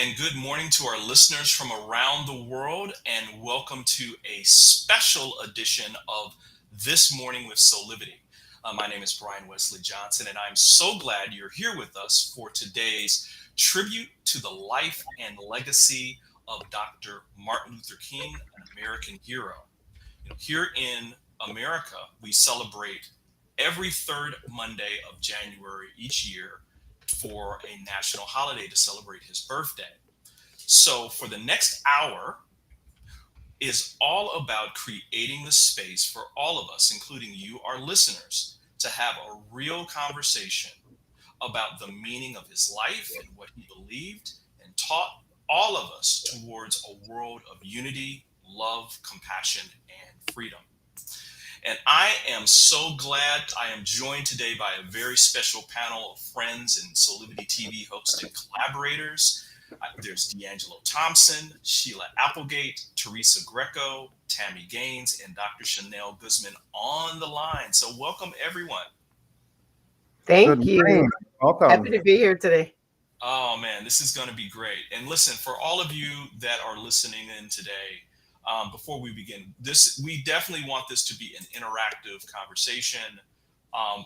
and good morning to our listeners from around the world, and welcome to a special edition of This Morning with Soulivity. My name is Brian Wesley Johnson, and I'm so glad you're here with us for today's tribute to the life and legacy of Dr. Martin Luther King, an American hero. Here in America, we celebrate every third Monday of January each year for a national holiday to celebrate his birthday. So, for the next hour, is all about creating the space for all of us, including you, our listeners, to have a real conversation about the meaning of his life and what he believed and taught all of us towards a world of unity, love, compassion, and freedom. And I am so glad I am joined today by a very special panel of friends and Soulivity TV hosts and collaborators. There's D'Angelo Thompson, Sheila Applegate, Teresa Greco, Tammy Gaines, and Dr. Chanel Guzman on the line. So welcome, everyone. Thank Good you. morning. Welcome. Happy to be here today. Oh, man, this is going to be great. And listen, for all of you that are listening in today, before we begin, we definitely want this to be an interactive conversation.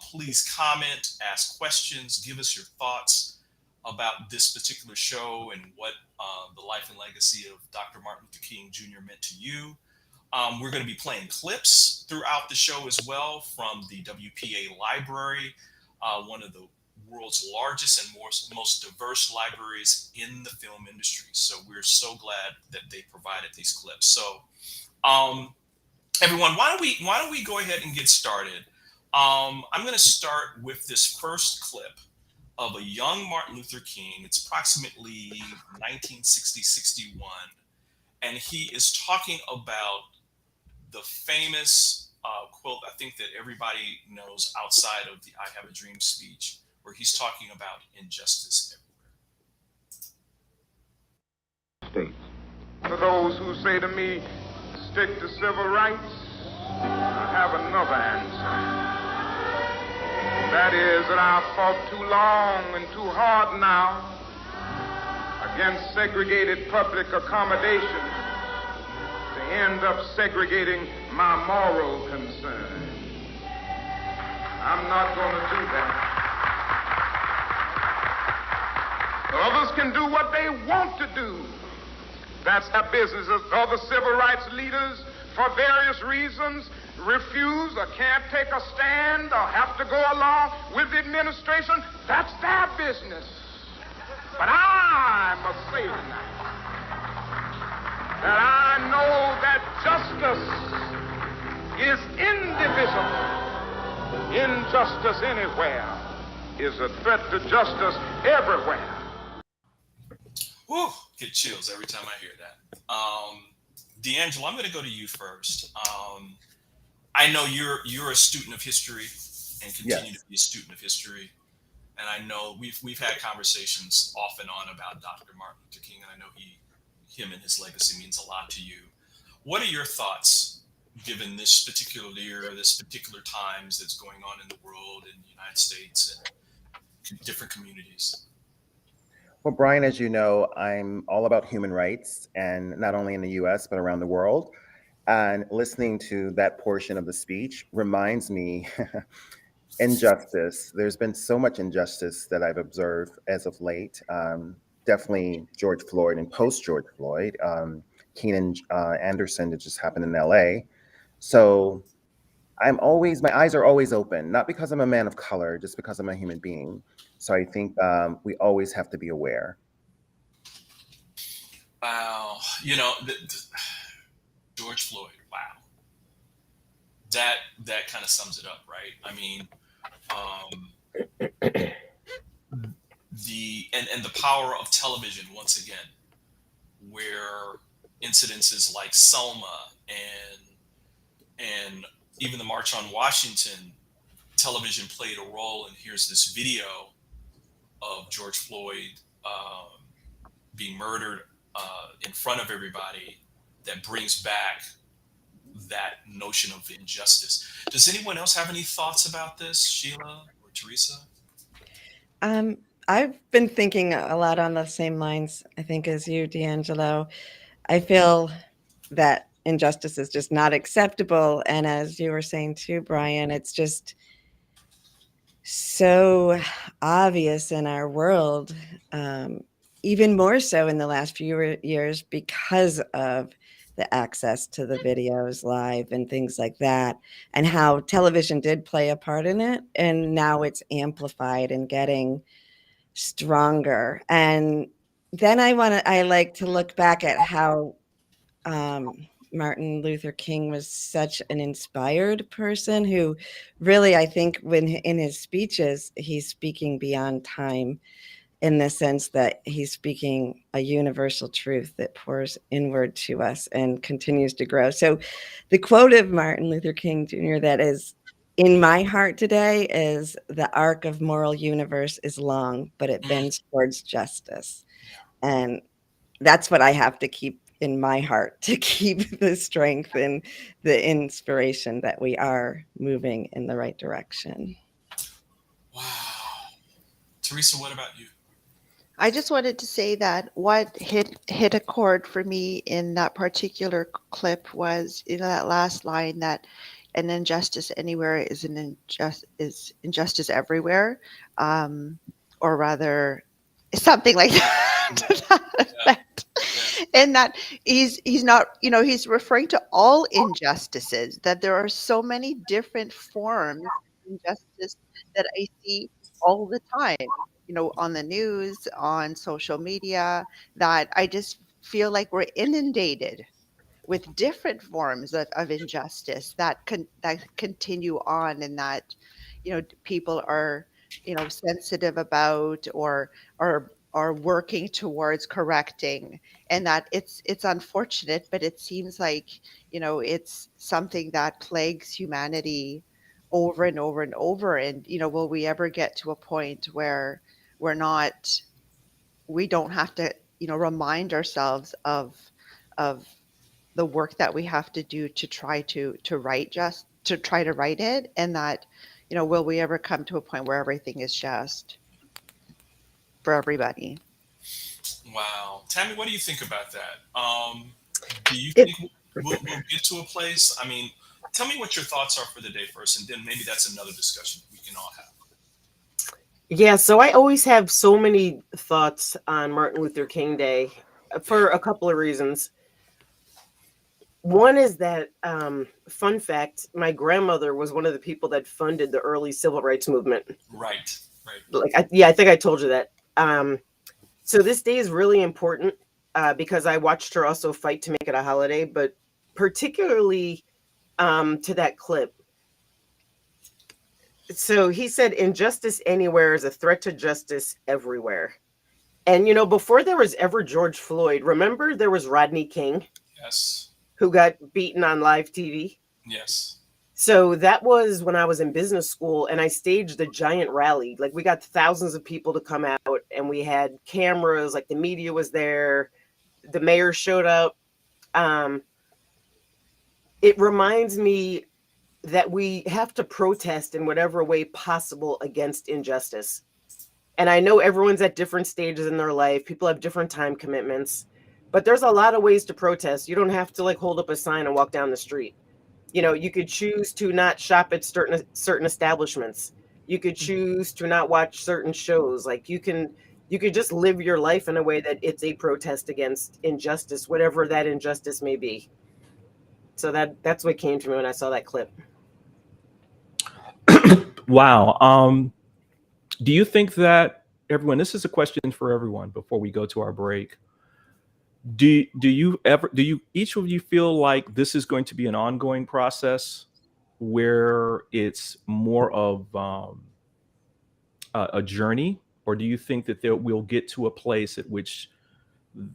Please comment, ask questions, give us your thoughts about this particular show and what the life and legacy of Dr. Martin Luther King Jr. meant to you. We're going to be playing clips throughout the show as well from the WPA Library, one of the world's largest and most diverse libraries in the film industry. So we're so glad that they provided these clips. So everyone, why don't we go ahead and get started? I'm going to start with this first clip of a young Martin Luther King. It's approximately 1960-61, and he is talking about the famous quote I think that everybody knows outside of the I Have a Dream speech, where he's talking about injustice everywhere. For those who say to me, stick to civil rights, I have another answer. That is that I've fought too long and too hard now against segregated public accommodations to end up segregating my moral concerns. I'm not going to do that. Others can do what they want to do. That's their business. Other civil rights leaders, for various reasons, refuse or can't take a stand or have to go along with the administration. That's their business. But I must say tonight that I know that justice is indivisible. Injustice anywhere is a threat to justice everywhere. Woo, get chills every time I hear that. D'Angelo, I'm going to go to you first. I know you're a student of history and continue to be a student of history, and I know we've had conversations off and on about Dr. Martin Luther King, and I know him and his legacy means a lot to you. What are your thoughts, given this particular year, this particular times that's going on in the world, in the United States, and different communities? Well, Brian, as you know, I'm all about human rights, and not only in the US, but around the world. And listening to that portion of the speech reminds me injustice. There's been so much injustice that I've observed as of late. Definitely George Floyd and post-George Floyd, Keenan Anderson that just happened in LA. So my eyes are always open, not because I'm a man of color, just because I'm a human being. So I think we always have to be aware. Wow. George Floyd. Wow. That kind of sums it up, right? I mean, the power of television once again, where incidences like Selma and even the March on Washington, television played a role. And here's this video of George Floyd being murdered in front of everybody that brings back that notion of injustice. Does anyone else have any thoughts about this, Sheila or Teresa? I've been thinking a lot on the same lines, I think, as you, D'Angelo. I feel that injustice is just not acceptable. And as you were saying too, Brian, it's just so obvious in our world, even more so in the last few years because of the access to the videos live and things like that, and how television did play a part in it. And now it's amplified and getting stronger. And then I like to look back at how Martin Luther King was such an inspired person who really, I think, when in his speeches, he's speaking beyond time in the sense that he's speaking a universal truth that pours inward to us and continues to grow. So the quote of Martin Luther King Jr. that is in my heart today is, "The arc of moral universe is long, but it bends towards justice." And that's what I have to keep in my heart to keep the strength and the inspiration that we are moving in the right direction. Wow. Teresa, what about you? I just wanted to say that what hit a chord for me in that particular clip was, that last line, that an injustice anywhere is injustice everywhere, or rather, something like that, to that effect. And that he's not, he's referring to all injustices, that there are so many different forms of injustice that I see all the time, on the news, on social media, that I just feel like we're inundated with different forms of injustice that continue on, and that people are sensitive about, or are working towards correcting. And that it's unfortunate, but it seems like it's something that plagues humanity over and over and over. And will we ever get to a point where we're not we don't have to remind ourselves of the work that we have to do to try to write it? And that will we ever come to a point where everything is just for everybody? Wow. Tammy, what do you think about that? Do you It, think we'll get to a place? I mean, tell me what your thoughts are for the day first, and then maybe that's another discussion we can all have. Yeah, so I always have so many thoughts on Martin Luther King Day for a couple of reasons. One is that, fun fact, my grandmother was one of the people that funded the early civil rights movement. Right, right. I think I told you that. So this day is really important because I watched her also fight to make it a holiday, but particularly to that clip. So he said, "Injustice anywhere is a threat to justice everywhere." And, before there was ever George Floyd, remember there was Rodney King? Yes. Who got beaten on live TV? Yes. So that was when I was in business school, and I staged a giant rally. Like, we got thousands of people to come out, and we had cameras, like the media was there. The mayor showed up. It reminds me that we have to protest in whatever way possible against injustice. And I know everyone's at different stages in their life. People have different time commitments, but there's a lot of ways to protest. You don't have to hold up a sign and walk down the street. You could choose to not shop at certain establishments. You could choose to not watch certain shows. Like, you could just live your life in a way that it's a protest against injustice, whatever that injustice may be. So that's what came to me when I saw that clip. Wow. Do you think that everyone, this is a question for everyone before we go to our break. Do you each of you feel like this is going to be an ongoing process where it's more of a journey, or do you think that we'll get to a place at which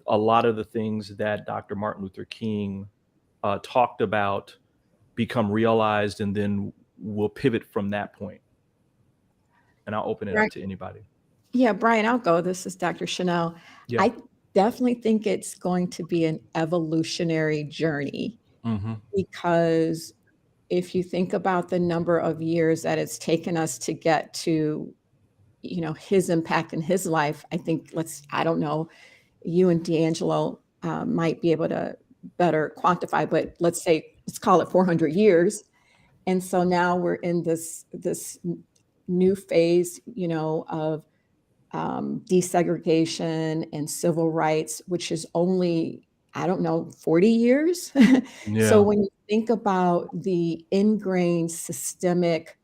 a lot of the things that Dr. Martin Luther King talked about become realized, and then we'll pivot from that point? And I'll open it up to anybody. Yeah, Brian, I'll go. This is Dr. Chanel. Yeah. I definitely think it's going to be an evolutionary journey because if you think about the number of years that it's taken us to get to his impact in his life, I think I don't know, you and D'Angelo might be able to better quantify, but let's call it 400 years. And so now we're in this new phase, of desegregation and civil rights, which is only, I don't know, 40 years. So Yeah. when you think about the ingrained systemic,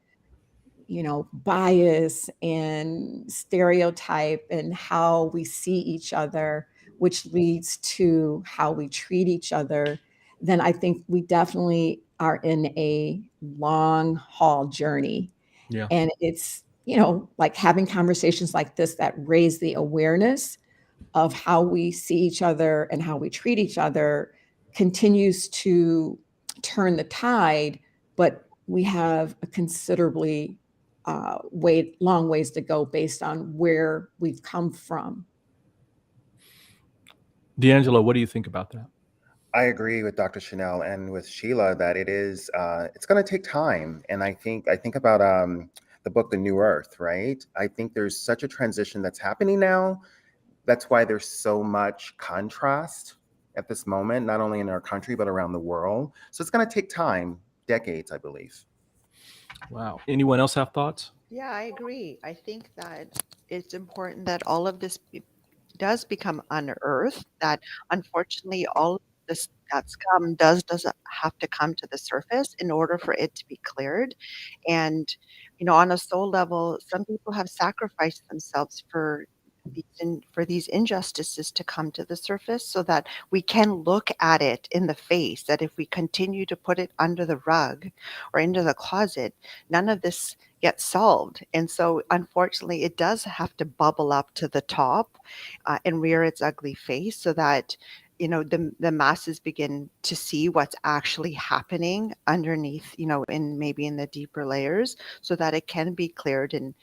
bias and stereotype and how we see each other, which leads to how we treat each other, then I think we definitely are in a long haul journey. Yeah. And it's, like having conversations like this that raise the awareness of how we see each other and how we treat each other continues to turn the tide, but we have a considerably long ways to go based on where we've come from. D'Angelo, what do you think about that? I agree with Dr. Chanel and with Sheila that it's going to take time. And I think about the book, The New Earth, right? I think there's such a transition that's happening now. That's why there's so much contrast at this moment, not only in our country, but around the world. So it's going to take time, decades, I believe. Wow. Anyone else have thoughts? Yeah, I agree. I think that it's important that all of this does become unearthed, that unfortunately all of this that's come does have to come to the surface in order for it to be cleared. And, on a soul level, some people have sacrificed themselves for these injustices to come to the surface so that we can look at it in the face, that if we continue to put it under the rug or into the closet, none of this gets solved. And so unfortunately it does have to bubble up to the top and rear its ugly face so that the masses begin to see what's actually happening underneath, in maybe in the deeper layers, so that it can be cleared and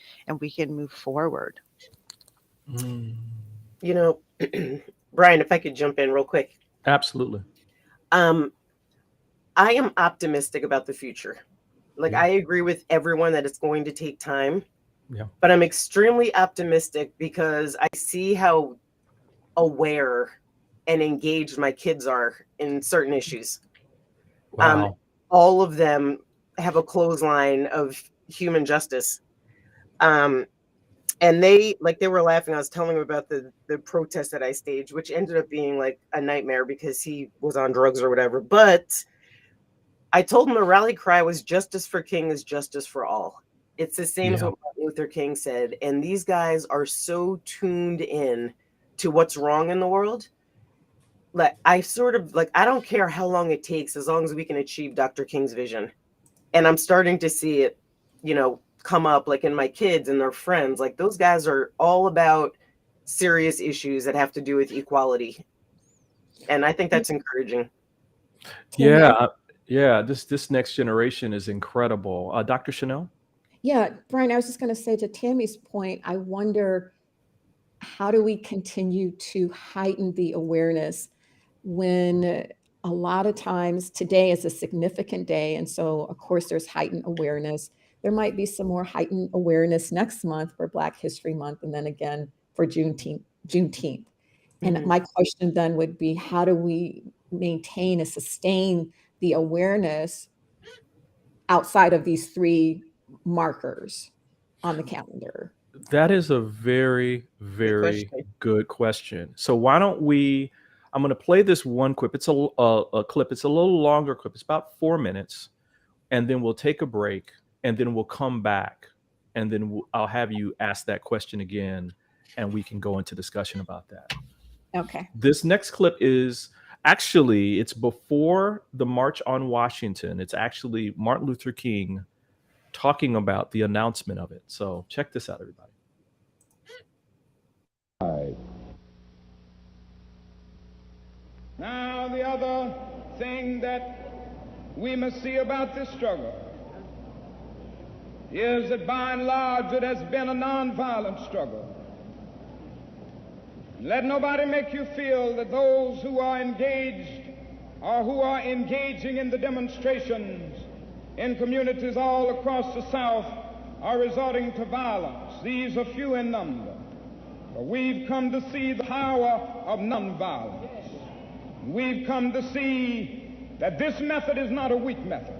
we can move forward. Brian, if I could jump in real quick. Absolutely. I am optimistic about the future. Like, I agree with everyone that it's going to take time. Yeah. But I'm extremely optimistic because I see how aware and engaged my kids are in certain issues. Wow. All of them have a clothesline of human justice. And they were laughing. I was telling them about the protest that I staged, which ended up being like a nightmare because he was on drugs or whatever. But I told them the rally cry was justice for King is justice for all. It's the same as what Martin Luther King said. And these guys are so tuned in to what's wrong in the world. Like, I don't care how long it takes as long as we can achieve Dr. King's vision. And I'm starting to see it, come up like in my kids and their friends. Like, those guys are all about serious issues that have to do with equality. And I think that's encouraging. Yeah. This next generation is incredible. Dr. Chanel? Yeah, Brian, I was just going to say, to Tammy's point, I wonder, how do we continue to heighten the awareness when a lot of times today is a significant day? And so, of course, there's heightened awareness. There might be some more heightened awareness next month for Black History Month, and then again for Juneteenth. And my question then would be, how do we maintain and sustain the awareness outside of these three markers on the calendar? That is a very, very good question. So why don't I'm going to play this one clip. It's a clip. It's a little longer clip. It's about 4 minutes. And then we'll take a break, and then we'll come back, and then I'll have you ask that question again, and we can go into discussion about that. Okay. This next clip is actually, it's before the March on Washington. It's actually Martin Luther King talking about the announcement of it. So check this out, everybody. Now, the other thing that we must see about this struggle is that by and large it has been a nonviolent struggle. Let nobody make you feel that those who are engaged or who are engaging in the demonstrations in communities all across the South are resorting to violence. These are few in number. But we've come to see the power of nonviolence. We've come to see that this method is not a weak method,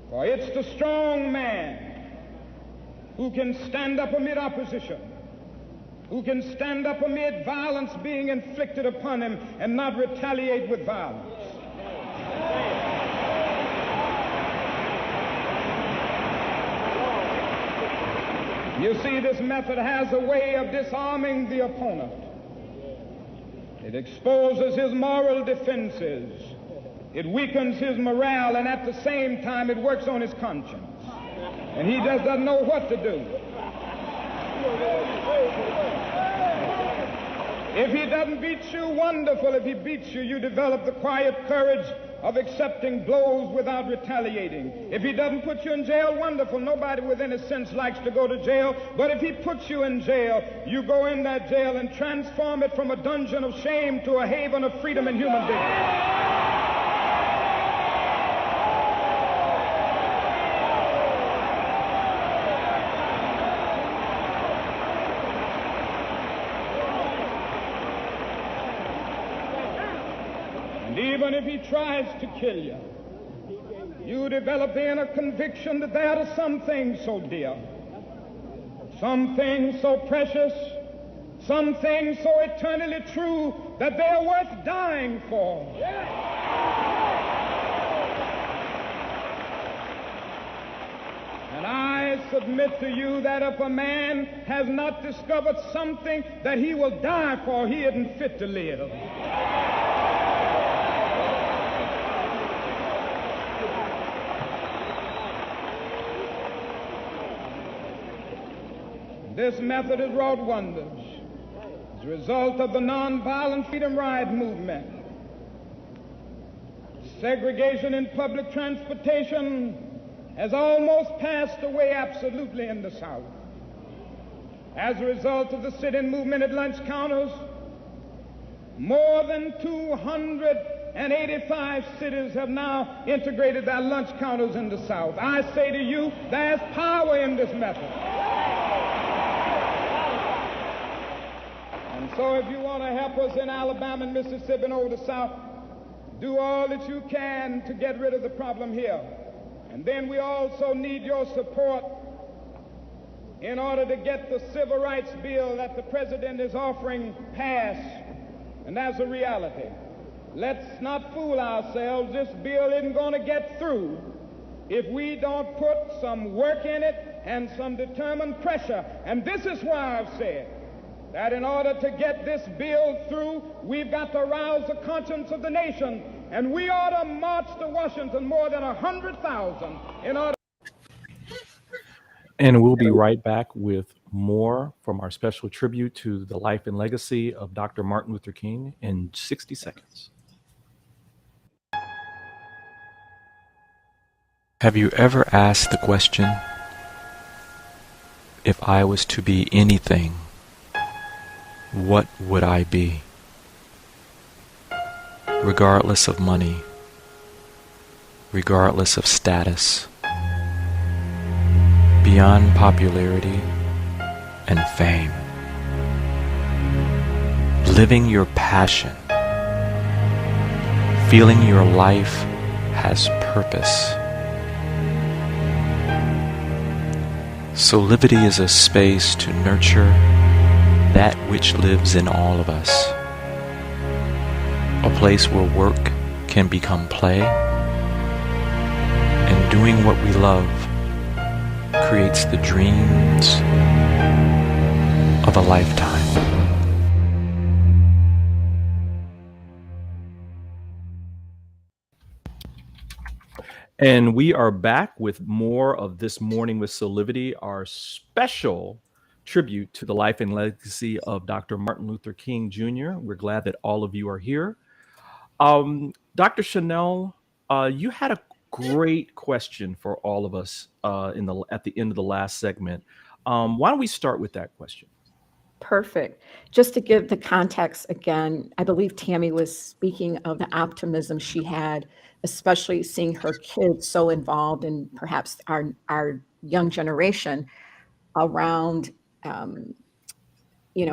for it's the strong man who can stand up amid opposition, who can stand up amid violence being inflicted upon him and not retaliate with violence. You see, this method has a way of disarming the opponent. It exposes his moral defenses. It weakens his morale, and at the same time, it works on his conscience. And he just doesn't know what to do. If he doesn't beat you, wonderful. If he beats you, you develop the quiet courage of accepting blows without retaliating. If he doesn't put you in jail, wonderful. Nobody within his sense likes to go to jail. But if he puts you in jail, you go in that jail and transform it from a dungeon of shame to a haven of freedom and human dignity. Even if he tries to kill you, you develop the inner conviction that there are some things so dear, some things so precious, some things so eternally true that they are worth dying for. And I submit to you that if a man has not discovered something that he will die for, he isn't fit to live. This method has wrought wonders as a result of the nonviolent freedom ride movement. Segregation in public transportation has almost passed away absolutely in the South. As a result of the sit-in movement at lunch counters, more than 285 cities have now integrated their lunch counters in the South. I say to you, there's power in this method. And so if you want to help us in Alabama and Mississippi and over the South, do all that you can to get rid of the problem here. And then we also need your support in order to get the civil rights bill that the President is offering passed. And that's a reality. Let's not fool ourselves. This bill isn't going to get through if we don't put some work in it and some determined pressure. And this is why I've said that in order to get this bill through, we've got to rouse the conscience of the nation. And we ought to march to Washington more than 100,000 in order. And we'll be right back with more from our special tribute to the life and legacy of Dr. Martin Luther King in 60 seconds. Have you ever asked the question, if I was to be anything, what would I be? Regardless of money, regardless of status, beyond popularity and fame, living your passion, feeling your life has purpose. Soulivity is a space to nurture that which lives in all of us. A place where work can become play, and doing what we love creates the dreams of a lifetime. And we are back with more of This Morning with Soulivity, our special tribute to the life and legacy of Dr. Martin Luther King Jr. We're glad that all of you are here. Dr. Chanel, you had a great question for all of us at the end of the last segment. Why don't we start with that question? Perfect. Just to give the context again, I believe Tammy was speaking of the optimism she had, especially seeing her kids so involved in perhaps our young generation around,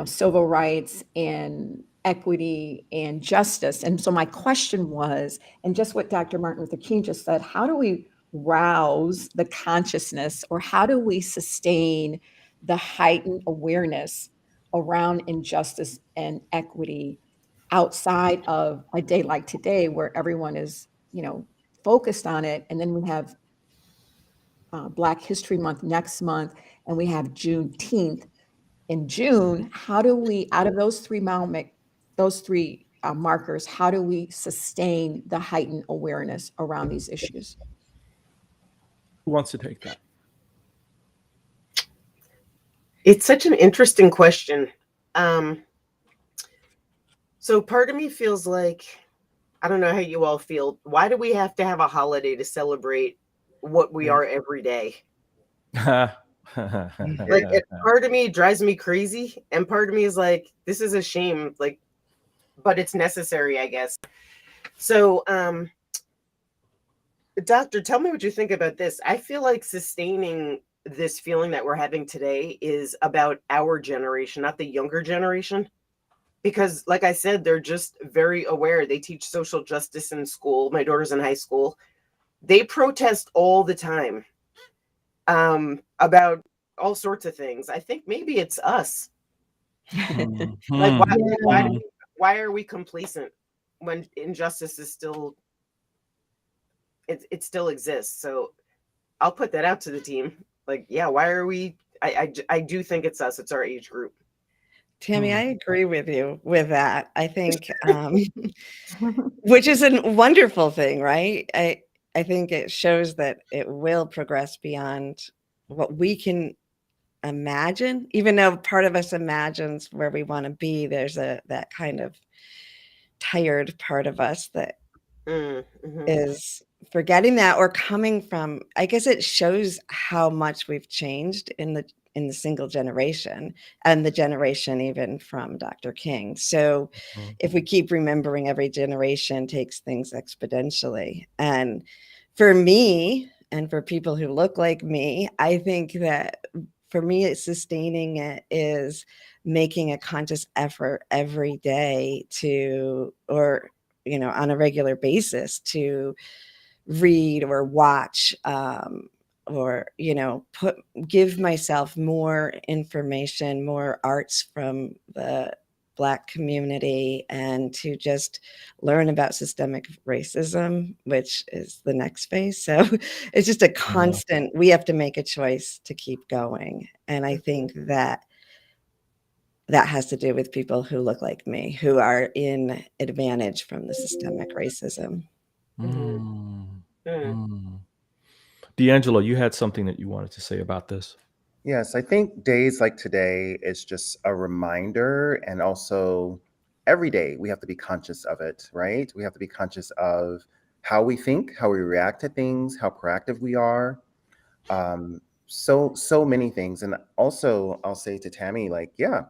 civil rights and equity and justice. And so my question was, and just what Dr. Martin Luther King just said, how do we rouse the consciousness, or how do we sustain the heightened awareness around injustice and equity outside of a day like today where everyone is, focused on it? And then we have Black History Month next month, and we have Juneteenth in June. How do we, out of those three markers, how do we sustain the heightened awareness around these issues? Who wants to take that? It's such an interesting question. So part of me feels like, I don't know how you all feel. Why do we have to have a holiday to celebrate what we are every day? Like, part of me drives me crazy, and part of me is like, this is a shame, like, but it's necessary, I guess. So, Doctor, tell me what you think about this. I feel like sustaining this feeling that we're having today is about our generation, not the younger generation. Because, like I said, they're just very aware. They teach social justice in school. My daughter's in high school. They protest all the time about all sorts of things. I think maybe it's us. Like, why are we complacent when injustice is still, it still exists? So I'll put that out to the team. Like, yeah, why are we? I do think it's us. It's our age group. Tammy, I agree with you with that. I think, which is a wonderful thing, right? I think it shows that it will progress beyond what we can imagine. Even though part of us imagines where we want to be, there's that kind of tired part of us that is forgetting that, or coming from, I guess it shows how much we've changed in the single generation, and the generation even from Dr. King. So if we keep remembering, every generation takes things exponentially. And for me, and for people who look like me, I think that for me, it's sustaining it is making a conscious effort every day to, or, on a regular basis, to read or watch, or give myself more information, more arts from the Black community, and to just learn about systemic racism, which is the next phase. So it's just a constant, we have to make a choice to keep going. And I think that has to do with people who look like me, who are in advantage from the systemic racism. D'Angelo, you had something that you wanted to say about this. Yes, I think days like today is just a reminder, and also every day we have to be conscious of it, right? We have to be conscious of how we think, how we react to things, how proactive we are. So many things. And also I'll say to Tammy, like, yeah,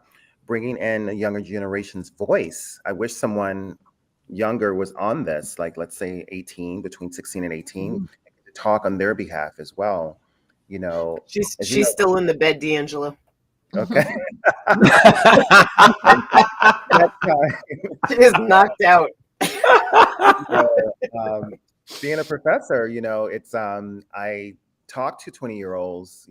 bringing in a younger generation's voice. I wish someone younger was on this, like, let's say 18, between 16 and 18, to talk on their behalf as well. She's still in the bed, D'Angelo. Okay. She is knocked out. Being a professor, it's I talk to 20-year-olds,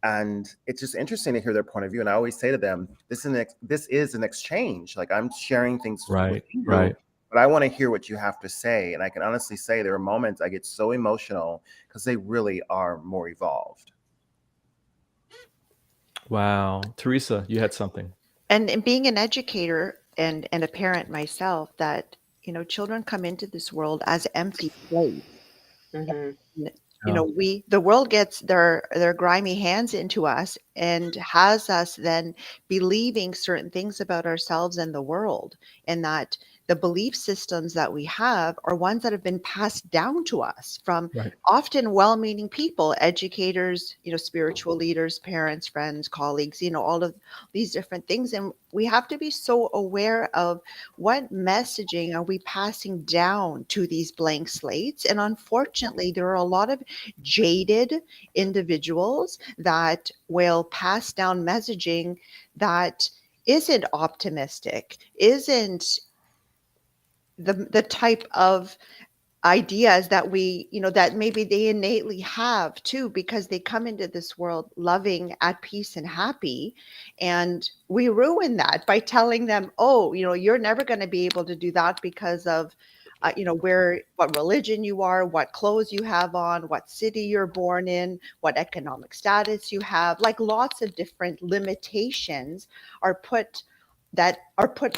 and it's just interesting to hear their point of view. And I always say to them, this is an exchange. Like, I'm sharing things with you, but I want to hear what you have to say. And I can honestly say there are moments I get so emotional because they really are more evolved. Wow. Teresa, you had something. And being an educator and a parent myself, that, children come into this world as empty slates. The world gets their grimy hands into us and has us then believing certain things about ourselves and the world, and that the belief systems that we have are ones that have been passed down to us from Right. often well-meaning people, educators, spiritual leaders, parents, friends, colleagues, all of these different things. And we have to be so aware of what messaging are we passing down to these blank slates. And unfortunately, there are a lot of jaded individuals that will pass down messaging that isn't optimistic, isn't the type of ideas that that maybe they innately have too, because they come into this world loving, at peace and happy, and we ruin that by telling them, oh, you're never going to be able to do that because of what religion you are, what clothes you have on, what city you're born in, what economic status you have. Like, lots of different limitations are put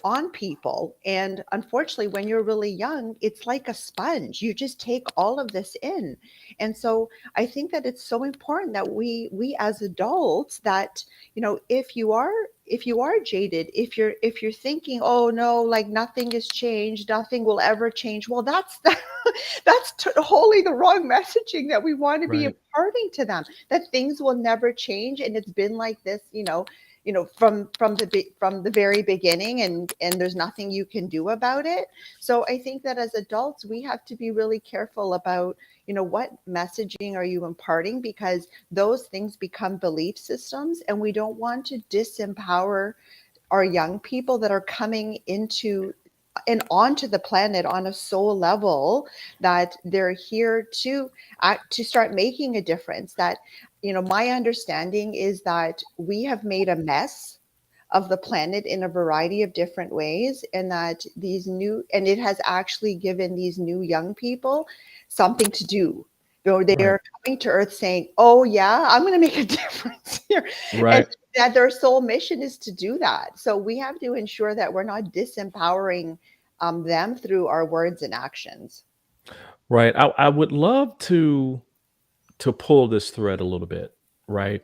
on people. And unfortunately, when you're really young, it's like a sponge. You just take all of this in. And so I think that it's so important that we as adults, that, if you are jaded, if you're thinking, oh no, like nothing has changed, nothing will ever change. Well, that's wholly the wrong messaging that we want to be Right. imparting to them, that things will never change. And it's been like this, from the very beginning, and there's nothing you can do about it. So I think that as adults, we have to be really careful about, what messaging are you imparting, because those things become belief systems, and we don't want to disempower our young people that are coming into and onto the planet on a soul level, that they're here to start making a difference. That, my understanding is that we have made a mess of the planet in a variety of different ways, and that it has actually given these new young people something to do. They Right. are coming to Earth saying, oh yeah, I'm going to make a difference here. Right. And that their sole mission is to do that. So we have to ensure that we're not disempowering them through our words and actions. Right. I would love to pull this thread a little bit, right?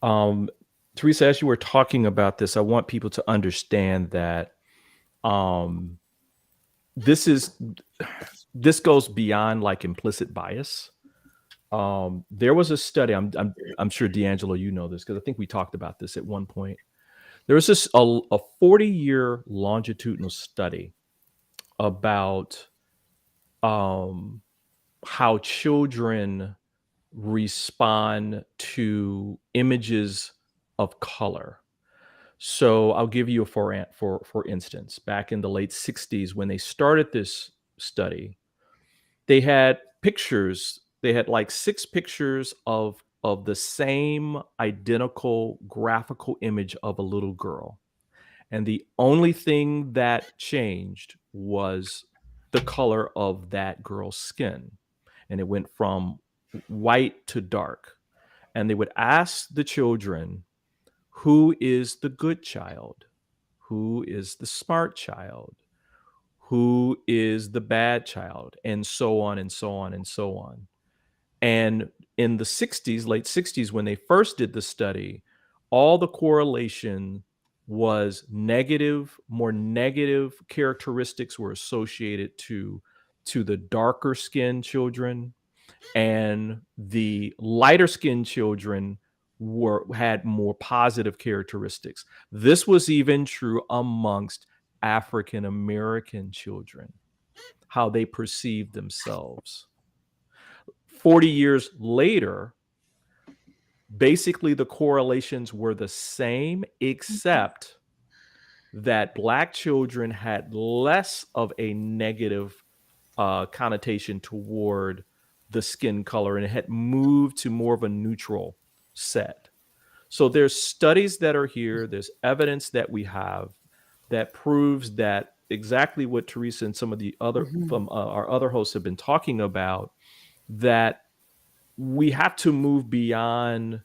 Um, Teresa, as you were talking about this, I want people to understand that um, this goes beyond like implicit bias. There was a study. I'm sure D'Angelo, you know this because I think we talked about this at one point. There was a 40-year longitudinal study about how children respond to images of color. So I'll give you for instance, back in the late 60s when they started this study, they had pictures. They had like 6 pictures of the same identical graphical image of a little girl. And the only thing that changed was the color of that girl's skin. And it went from white to dark. And they would ask the children, who is the good child? Who is the smart child? Who is the bad child? And so on and so on and so on. And in the 60s, late 60s, when they first did the study, all the correlation was negative. More negative characteristics were associated to the darker skinned children, and the lighter skinned children had more positive characteristics. This was even true amongst African American children, how they perceived themselves. 40 years later, basically the correlations were the same, except that Black children had less of a negative connotation toward the skin color, and it had moved to more of a neutral set. So there's studies that are here, there's evidence that we have that proves that exactly what Teresa and some of the other from our other hosts have been talking about, that we have to move beyond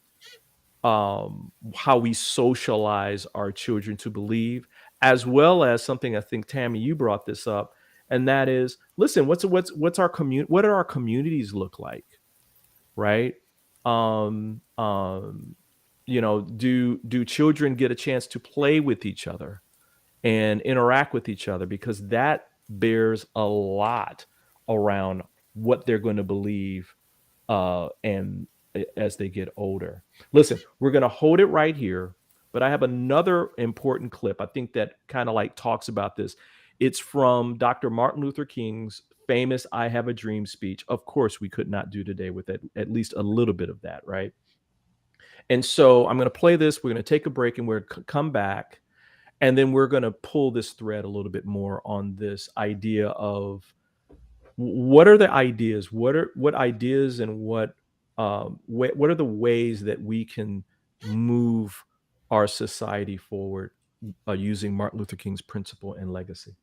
how we socialize our children to believe, as well as something I think, Tammy, you brought this up, and that is, listen, what's our community? What do our communities look like, right? Do children get a chance to play with each other and interact with each other? Because that bears a lot around what they're going to believe and as they get older. Listen, we're going to hold it right here, but I have another important clip. I think that kind of like talks about this. It's from Dr. Martin Luther King's famous I Have a Dream speech. Of course, we could not do today with at least a little bit of that, right? And so I'm going to play this. We're going to take a break and we're going to come back. And then we're going to pull this thread a little bit more on this idea of what are the ideas? What ideas and what are the ways that we can move our society forward using Martin Luther King's principle and legacy?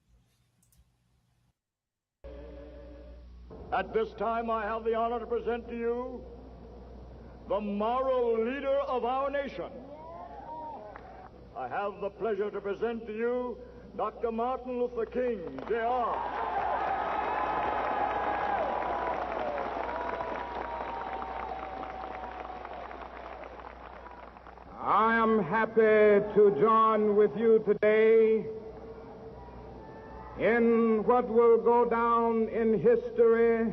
At this time, I have the honor to present to you the moral leader of our nation. I have the pleasure to present to you Dr. Martin Luther King, Jr. I am happy to join with you today in what will go down in history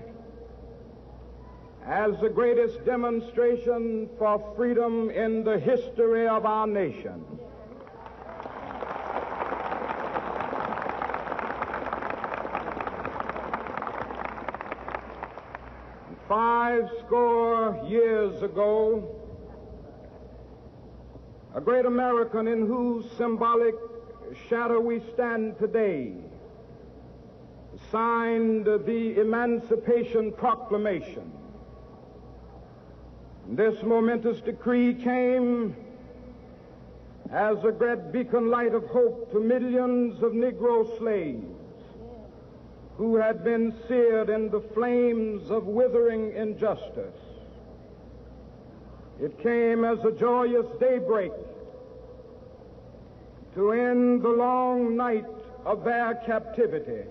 as the greatest demonstration for freedom in the history of our nation. Five score years ago, a great American in whose symbolic shadow we stand today signed the Emancipation Proclamation. This momentous decree came as a great beacon light of hope to millions of Negro slaves who had been seared in the flames of withering injustice. It came as a joyous daybreak to end the long night of their captivity.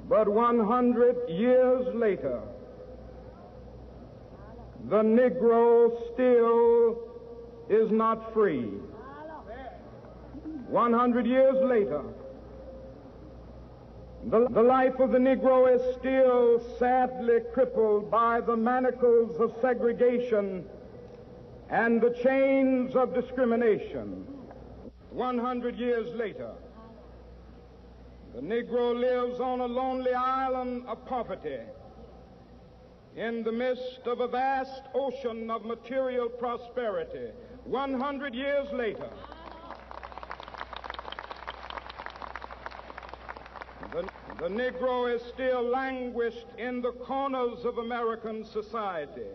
But 100 years later, the Negro still is not free. 100 years later, the life of the Negro is still sadly crippled by the manacles of segregation and the chains of discrimination. 100 years later, the Negro lives on a lonely island of poverty in the midst of a vast ocean of material prosperity. 100 years later, the Negro is still languished in the corners of American society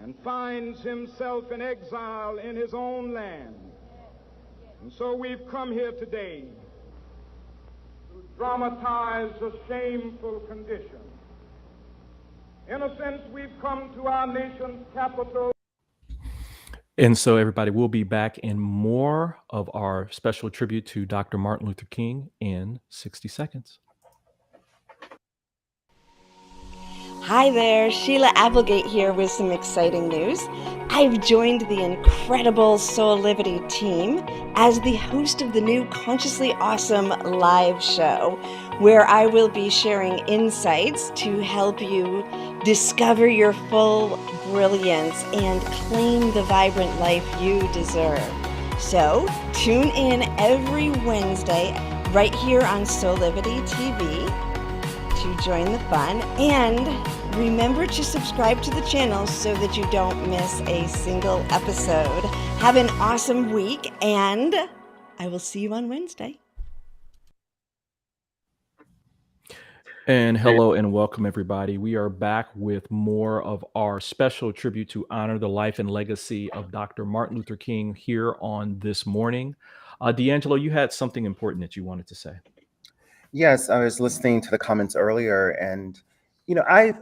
and finds himself in exile in his own land. And so we've come here today to dramatize a shameful condition. In a sense, we've come to our nation's capital. And so, everybody, we'll be back in more of our special tribute to Dr. Martin Luther King in 60 seconds. Hi there, Sheila Applegate here with some exciting news. I've joined the incredible Soulivity team as the host of the new Consciously Awesome live show, where I will be sharing insights to help you discover your full brilliance and claim the vibrant life you deserve. So tune in every Wednesday right here on Soulivity TV to join the fun, and remember to subscribe to the channel so that you don't miss a single episode. Have an awesome week, and I will see you on Wednesday. And hello and welcome, everybody. We are back with more of our special tribute to honor the life and legacy of Dr. Martin Luther King here on This Morning. D'Angelo, you had something important that you wanted to say. Yes, I was listening to the comments earlier, and I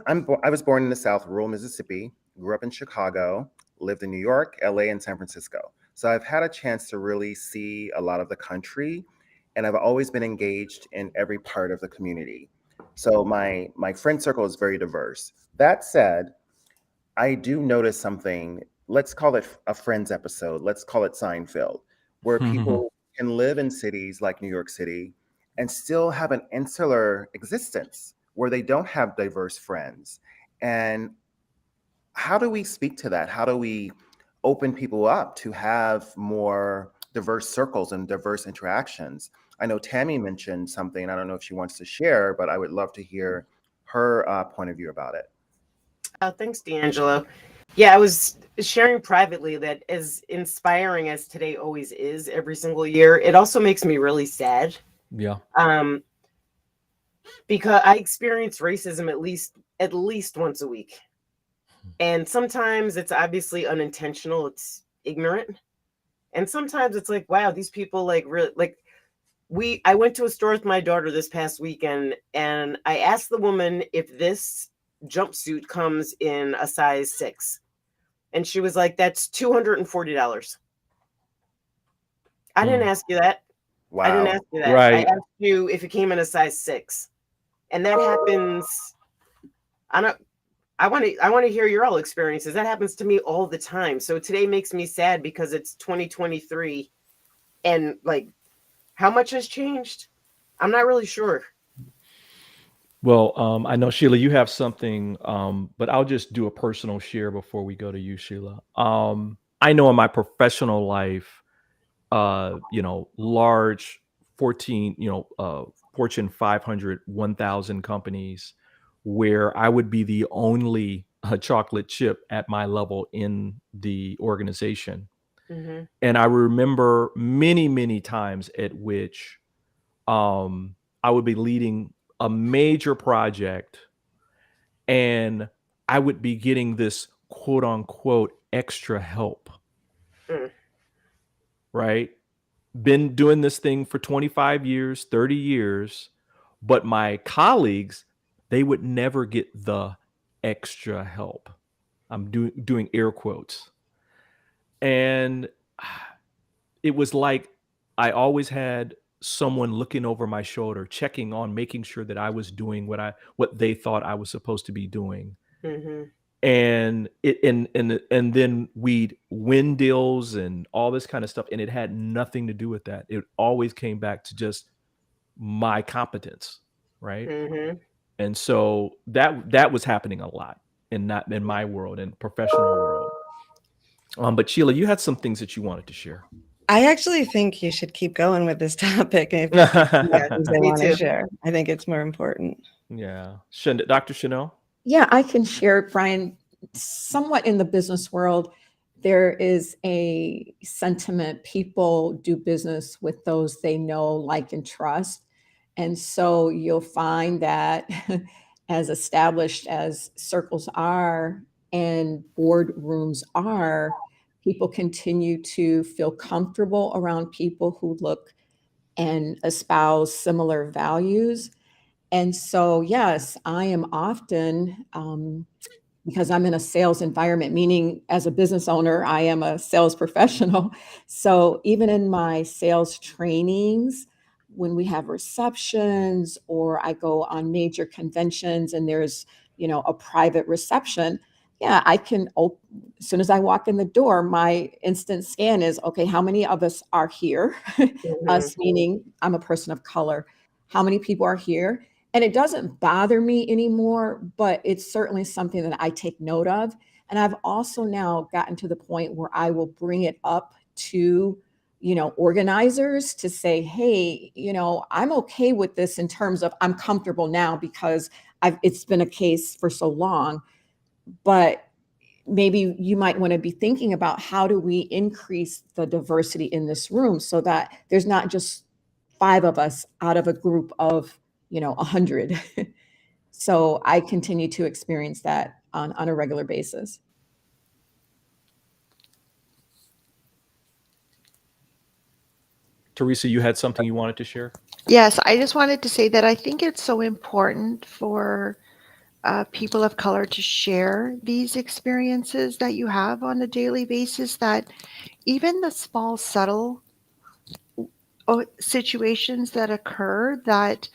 was born in the South, rural Mississippi, grew up in Chicago, lived in New York, LA, and San Francisco. So I've had a chance to really see a lot of the country, and I've always been engaged in every part of the community. So my friend circle is very diverse. That said, I do notice something. Let's call it a Friends episode. Let's call it Seinfeld, where people can live in cities like New York City and still have an insular existence where they don't have diverse friends. And how do we speak to that? How do we open people up to have more diverse circles and diverse interactions? I know Tammy mentioned something. I don't know if she wants to share, but I would love to hear her point of view about it. Thanks, D'Angelo. Yeah, I was sharing privately that as inspiring as today always is every single year, it also makes me really sad. Yeah. Because I experience racism at least once a week. And sometimes it's obviously unintentional, it's ignorant. And sometimes it's like, wow, these people like really like I went to a store with my daughter this past weekend, and I asked the woman if this jumpsuit comes in a size 6. And she was like, that's $240. I didn't ask you that. Wow. I didn't ask you that. Right. I asked you if it came in a size 6. And that happens. I want to hear your all experiences. That happens to me all the time. So today makes me sad because it's 2023, and like, how much has changed? I'm not really sure. Well, I know, Sheila, you have something, but I'll just do a personal share before we go to you, Sheila. I know in my professional life, large 14, Fortune 500, 1,000 companies, where I would be the only chocolate chip at my level in the organization. Mm-hmm. And I remember many, many times at which I would be leading a major project, and I would be getting this quote unquote extra help. Right? Been doing this thing for 25 years, 30 years, but my colleagues, they would never get the extra help. I'm doing air quotes. And it was like I always had someone looking over my shoulder, checking on, making sure that I was doing what they thought I was supposed to be doing. Mm-hmm. And then we'd win deals and all this kind of stuff, and it had nothing to do with that. It always came back to just my competence, right? Mm-hmm. And so that was happening a lot, and not in my world, in professional world. But Sheila, you had some things that you wanted to share. I actually think you should keep going with this topic if things they Me want to too. share. I think it's more important. Yeah. Dr. Chanel? Yeah, I can share, Brian. Somewhat in the business world, there is a sentiment: people do business with those they know, like, and trust. And so you'll find that as established as circles are and boardrooms are, people continue to feel comfortable around people who look and espouse similar values. And so, yes, I am often, because I'm in a sales environment, meaning as a business owner, I am a sales professional. So even in my sales trainings, when we have receptions or I go on major conventions and there's, a private reception, yeah, I can, as soon as I walk in the door, my instant scan is, okay, how many of us are here? Mm-hmm. Us, meaning I'm a person of color. How many people are here? And it doesn't bother me anymore, but it's certainly something that I take note of. And I've also now gotten to the point where I will bring it up to, organizers to say, hey, I'm okay with this in terms of I'm comfortable now because it's been a case for so long. But maybe you might want to be thinking about how do we increase the diversity in this room so that there's not just 5 of us out of a group of 100. So I continue to experience that on a regular basis. Teresa, you had something you wanted to share? Yes, I just wanted to say that I think it's so important for people of color to share these experiences that you have on a daily basis, that even the small, subtle situations that occur that,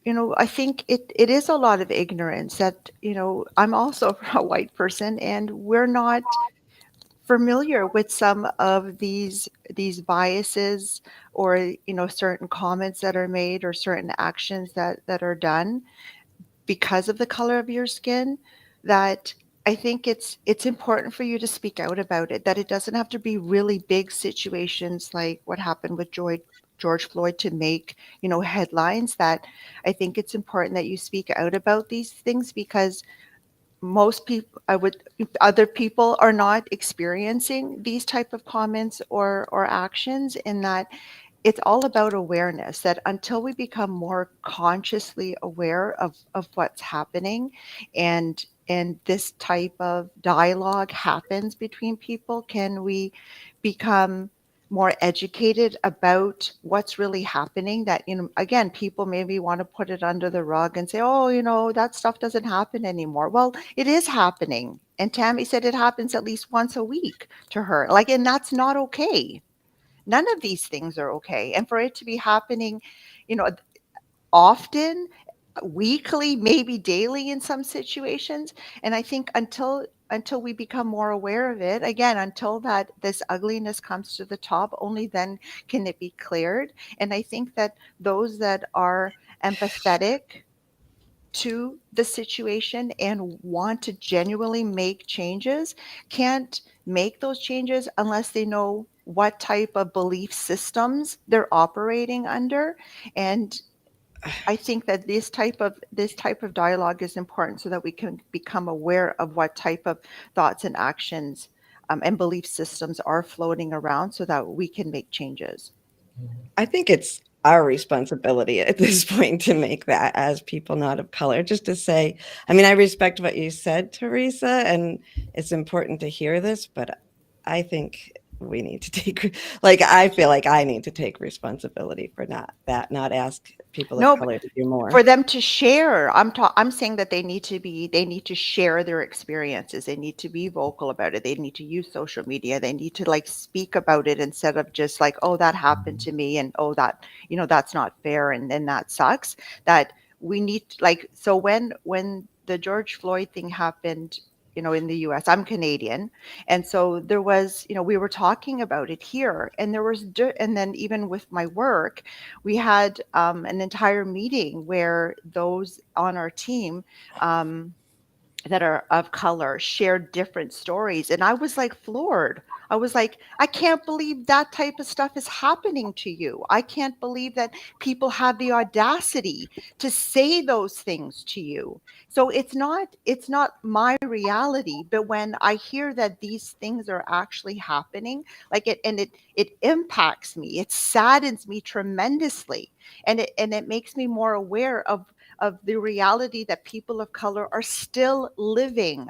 I think it is a lot of ignorance that, I'm also a white person, and we're not, familiar with some of these biases, or certain comments that are made, or certain actions that are done because of the color of your skin, that I think it's important for you to speak out about it, that it doesn't have to be really big situations like what happened with George Floyd to make, headlines. That I think it's important that you speak out about these things, because most people, other people are not experiencing these type of comments or actions, and that it's all about awareness, that until we become more consciously aware of what's happening, and this type of dialogue happens between people, can we become more educated about what's really happening. That, again, people maybe want to put it under the rug and say, oh, that stuff doesn't happen anymore. Well, it is happening. And Tammy said it happens at least once a week to her. And that's not okay. None of these things are okay. And for it to be happening, often, weekly, maybe daily in some situations. And I think until we become more aware of it, again, until that this ugliness comes to the top, only then can it be cleared. And I think that those that are empathetic to the situation and want to genuinely make changes can't make those changes unless they know what type of belief systems they're operating under. And I think that this type of dialogue is important so that we can become aware of what type of thoughts and actions and belief systems are floating around, so that we can make changes. I think it's our responsibility at this point to make that, as people not of color, just to say, I mean, I respect what you said, Teresa, and it's important to hear this, but I think we need to take, I feel like I need to take responsibility for not ask people of No, color to do more. for them to share, I'm saying that they need to share their experiences. They need to be vocal about it. They need to use social media. They need to speak about it, instead of just oh, that happened to me, and oh, that that's not fair, and then that sucks. That we need, so when the George Floyd thing happened, in the US, I'm Canadian. And so there was, we were talking about it here, and there was, and then even with my work, we had an entire meeting where those on our team that are of color shared different stories. And I was floored. I was I can't believe that type of stuff is happening to you. I can't believe that people have the audacity to say those things to you. So it's not my reality, but when I hear that these things are actually happening, it impacts me. It saddens me tremendously. And it makes me more aware of the reality that people of color are still living.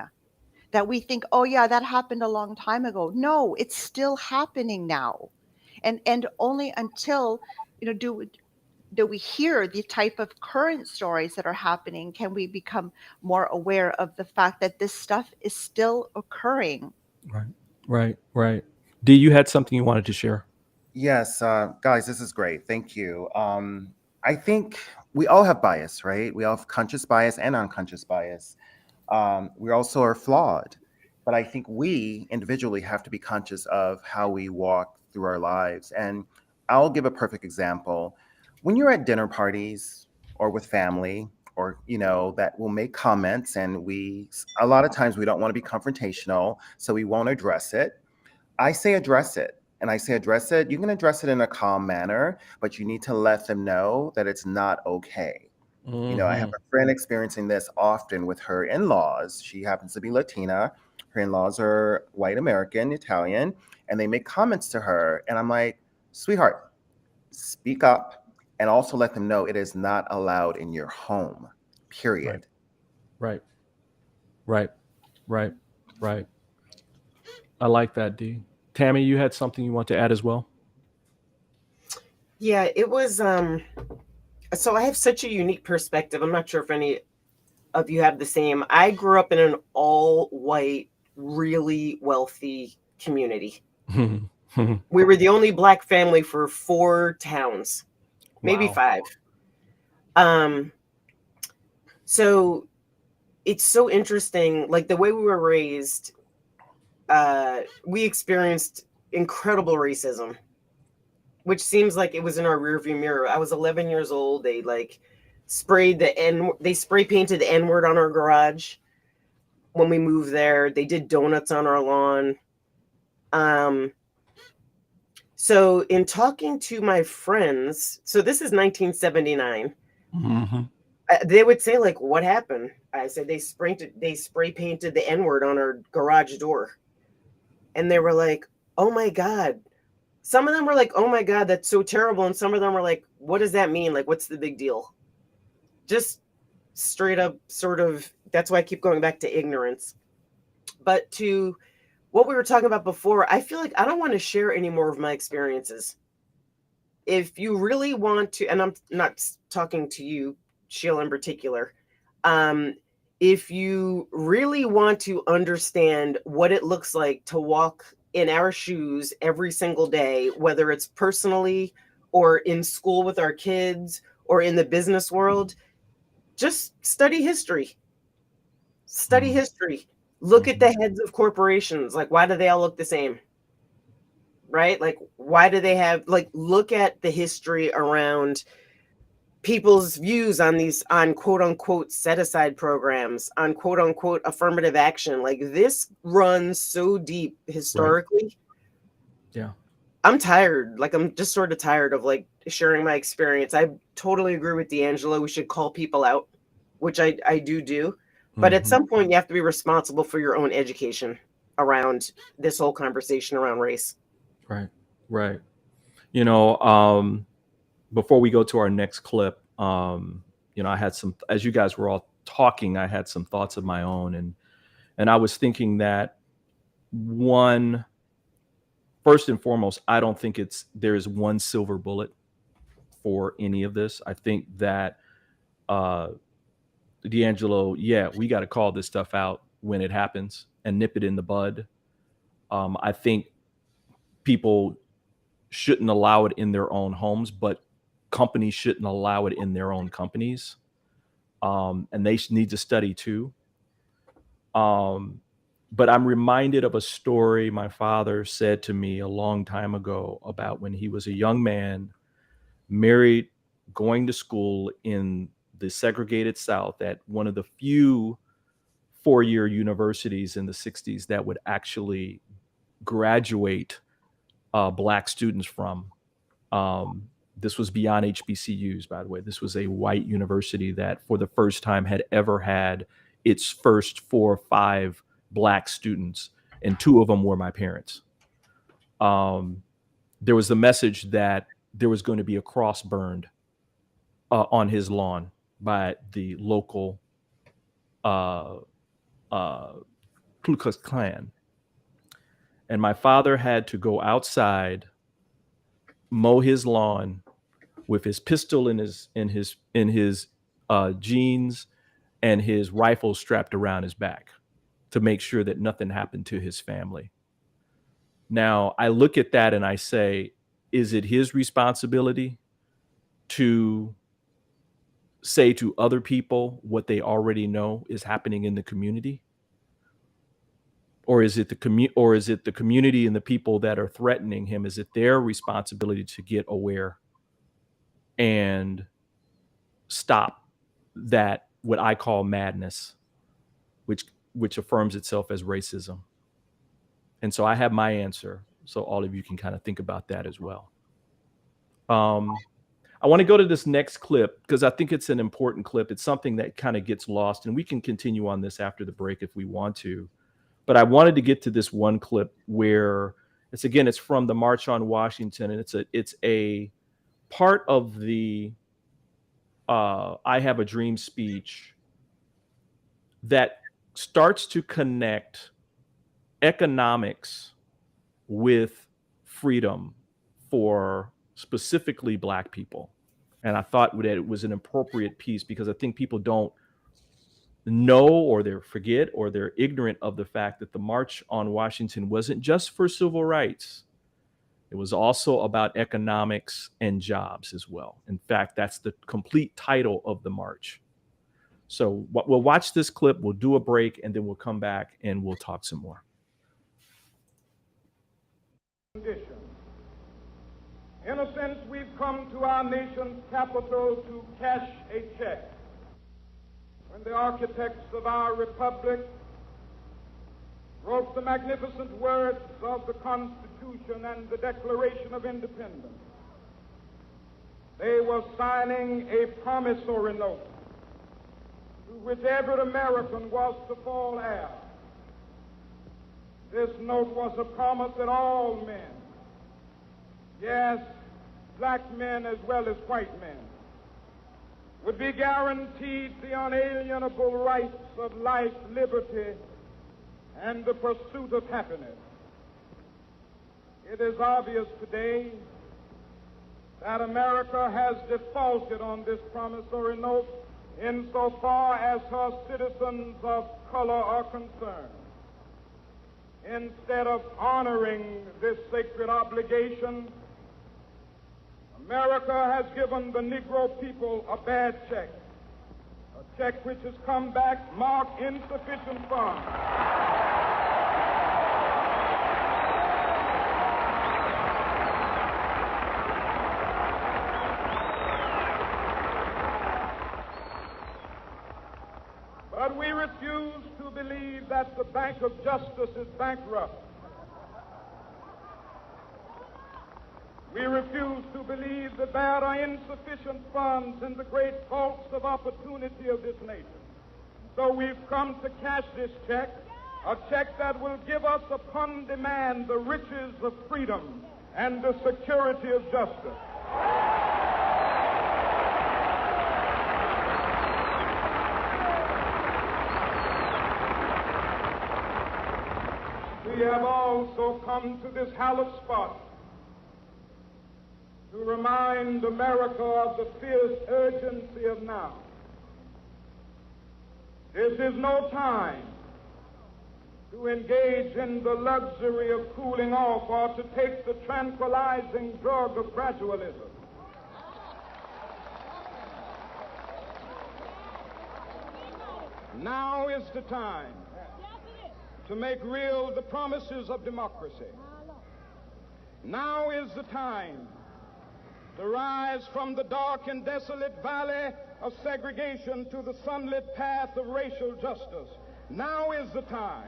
That we think, oh yeah, that happened a long time ago. No, it's still happening now. And only until do we hear the type of current stories that are happening can we become more aware of the fact that this stuff is still occurring. Right. Dee, you had something you wanted to share. Yes, guys, this is great. Thank you. I think we all have bias, right? We all have conscious bias and unconscious bias. We also are flawed, but I think we individually have to be conscious of how we walk through our lives. And I'll give a perfect example. When you're at dinner parties or with family, or that will make comments, and a lot of times we don't want to be confrontational, so we won't address it. I say address it. And I say address it. You can address it in a calm manner, but you need to let them know that it's not okay. I have a friend experiencing this often with her in-laws. She happens to be Latina. Her in-laws are white American, Italian, and they make comments to her. And I'm like, sweetheart, speak up, and also let them know it is not allowed in your home, period. Right. I like that, Dee. Tammy, you had something you want to add as well? Yeah, it was so I have such a unique perspective. I'm not sure if any of you have the same. I grew up in an all white, really wealthy community. We were the only Black family for 4 towns, maybe Wow. 5. So it's so interesting, the way we were raised. we experienced incredible racism, which seems like it was in our rearview mirror. I was 11 years old. They spray painted the N-word on our garage when we moved there. They did donuts on our lawn. So in talking to my friends, so this is 1979. Mm-hmm. They would say, like, what happened? I said they spray painted the N-word on our garage door. And they were like, oh my God. Some of them were like, oh my God, that's so terrible. And some of them were like, what does that mean? Like, what's the big deal? Just straight up sort of, that's why I keep going back to ignorance. But to what we were talking about before, I feel like I don't want to share any more of my experiences. If you really want to, and I'm not talking to you, Sheila, in particular, if you really want to understand what it looks like to walk in our shoes every single day, whether it's personally or in school with our kids or in the business world, just study history. Study history. Look at the heads of corporations. Like, why do they all look the same? Right? Like, why do they have, like, look at the history around people's views on quote unquote set aside programs, on quote unquote affirmative action. Like, this runs so deep historically. Right. Yeah. I'm tired. Like, I'm just sort of tired of like sharing my experience. I totally agree with D'Angelo. We should call people out, which I do. But at some point you have to be responsible for your own education around this whole conversation around race. Right. You know, before we go to our next clip, you know, I had some, as you guys were all talking, I had some thoughts of my own, and I was thinking that first and foremost, I don't think there is one silver bullet for any of this. I think that D'Angelo, we got to call this stuff out when it happens and nip it in the bud. I think people shouldn't allow it in their own homes, but companies shouldn't allow it in their own companies. And they need to study too. But I'm reminded of a story my father said to me a long time ago about when he was a young man, married, going to school in the segregated South at one of the few four-year universities in the 60s that would actually graduate Black students from. This was beyond HBCUs, by the way. This was a white university that for the first time had ever had its first 4 or 5 Black students, and 2 of them were my parents. There was the message that there was going to be a cross burned on his lawn by the local Ku Klux Klan. And my father had to go outside, mow his lawn with his pistol in his jeans and his rifle strapped around his back to make sure that nothing happened to his family. Now, I look at that and I say, is it his responsibility to say to other people what they already know is happening in the community? Or is it the community and the people that are threatening him? Is it their responsibility to get aware and stop that, what I call madness, which affirms itself as racism? And so I have my answer. So all of you can kind of think about that as well. I want to go to this next clip because I think it's an important clip. It's something that kind of gets lost, and we can continue on this after the break if we want to. But I wanted to get to this one clip where it's from the March on Washington, and it's a part of the I Have a Dream speech that starts to connect economics with freedom for specifically Black people. And I thought that it was an appropriate piece because I think people don't know, or they forget, or they're ignorant of the fact that the March on Washington wasn't just for civil rights. It was also about economics and jobs as well. In fact, that's the complete title of the march. So we'll watch this clip, we'll do a break, and then we'll come back and we'll talk some more. condition. In a sense, we've come to our nation's capital to cash a check. When the architects of our republic wrote the magnificent words of the Constitution and the Declaration of Independence, they were signing a promissory note to which every American was to fall heir. This note was a promise that all men, yes, black men as well as white men, would be guaranteed the unalienable rights of life, liberty, and the pursuit of happiness. It is obvious today that America has defaulted on this promissory note insofar as her citizens of color are concerned. Instead of honoring this sacred obligation, America has given the Negro people a bad check, a check which has come back marked insufficient funds. But we refuse to believe that the Bank of Justice is bankrupt. We refuse to believe that there are insufficient funds in the great vaults of opportunity of this nation. So we've come to cash this check, a check that will give us upon demand the riches of freedom and the security of justice. We have also come to this hallowed spot to remind America of the fierce urgency of now. This is no time to engage in the luxury of cooling off or to take the tranquilizing drug of gradualism. Now is the time to make real the promises of democracy. Now is the time to rise from the dark and desolate valley of segregation to the sunlit path of racial justice. Now is the time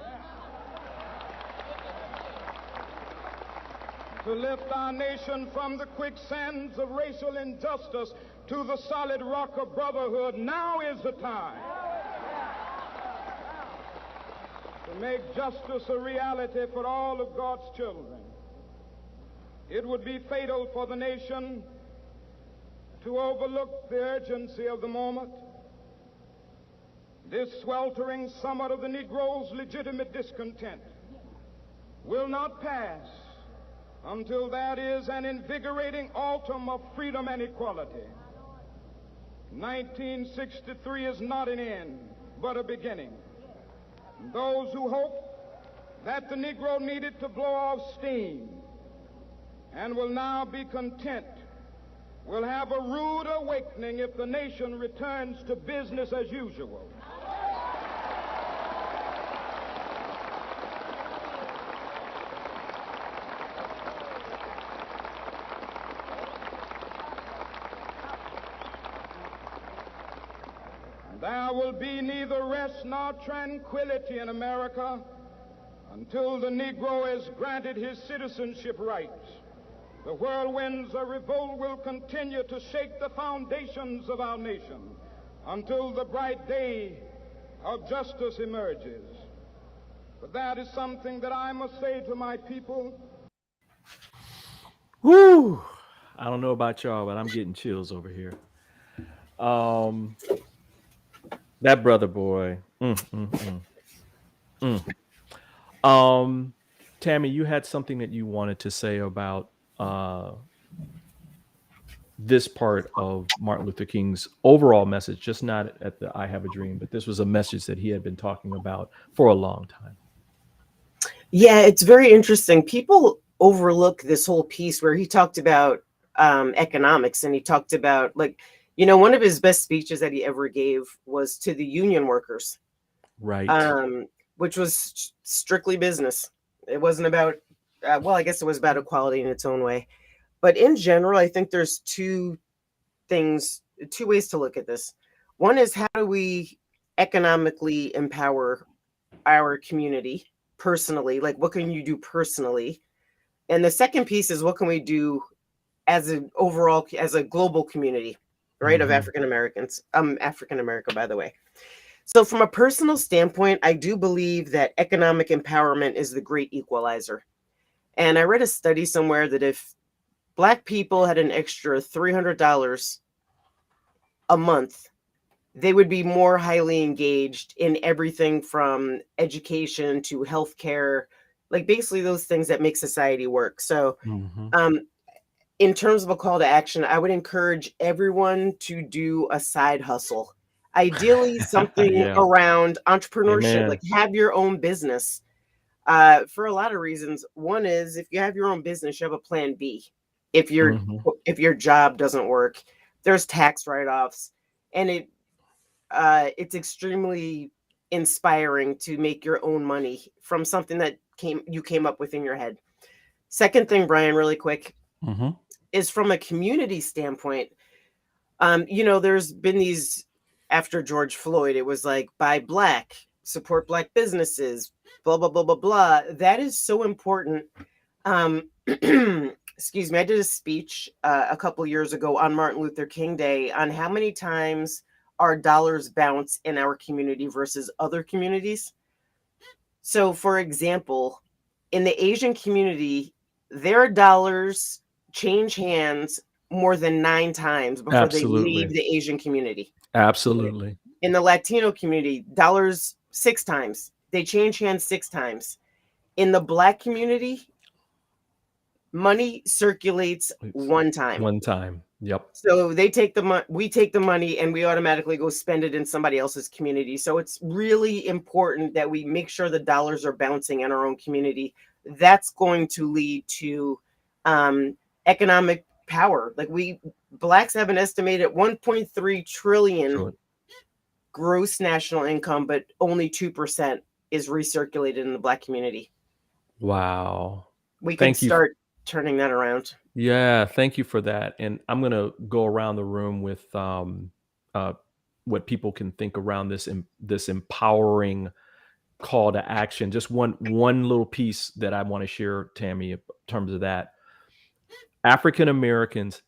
to lift our nation from the quicksands of racial injustice to the solid rock of brotherhood. Now is the time to make justice a reality for all of God's children. It would be fatal for the nation to overlook the urgency of the moment. This sweltering summit of the Negro's legitimate discontent will not pass until there is an invigorating autumn of freedom and equality. 1963 is not an end, but a beginning. Those who hope that the Negro needed to blow off steam and will now be content will have a rude awakening if the nation returns to business as usual. There will be neither rest nor tranquility in America until the Negro is granted his citizenship rights. The whirlwinds of revolt will continue to shake the foundations of our nation until the bright day of justice emerges. But that is something that I must say to my people. Woo! I don't know about y'all, but I'm getting chills over here. That brother boy. Tammy, you had something that you wanted to say about this part of Martin Luther King's overall message, just not at the I Have a Dream, but this was a message that he had been talking about for a long time. Yeah, it's very interesting. People overlook this whole piece where he talked about economics, and he talked about, like, you know, one of his best speeches that he ever gave was to the union workers, right? Which was strictly business. It wasn't about well, I guess it was about equality in its own way. But in general, I think there's two ways to look at this. One is, how do we economically empower our community personally? Like, what can you do personally? And the second piece is, what can we do as a global community, right? Of African Americans, African America, by the way. So from a personal standpoint, I do believe that economic empowerment is the great equalizer. And I read a study somewhere that if Black people had an extra $300 a month, they would be more highly engaged in everything from education to healthcare, like basically those things that make society work. So in terms of a call to action, I would encourage everyone to do a side hustle. Ideally, something around entrepreneurship, Amen. like have your own business. For a lot of reasons. One is, if you have your own business, you have a plan B. If your job doesn't work, there's tax write-offs, and it's extremely inspiring to make your own money from something that you came up with in your head. Second thing, Brian, really quick, is from a community standpoint. There's been these, after George Floyd, it was like, buy Black, support Black businesses, blah, blah, blah, blah, blah. That is so important. Excuse me. I did a speech a couple years ago on Martin Luther King Day on how many times our dollars bounce in our community versus other communities. So, for example, in the Asian community, their dollars change hands more than 9 times before they leave the Asian community. Absolutely. In the Latino community, dollars 6 times. They change hands 6 times. In the Black community, money circulates 1 time. 1 time. Yep. So we take the money and we automatically go spend it in somebody else's community. So it's really important that we make sure the dollars are bouncing in our own community. That's going to lead to economic power. Like, Blacks have an estimated 1.3 trillion gross national income, but only 2% is recirculated in the Black community. Wow. We can start turning that around. Yeah, thank you for that. And I'm going to go around the room with what people can think around this empowering call to action. Just one little piece that I want to share, Tammy, in terms of that. African Americans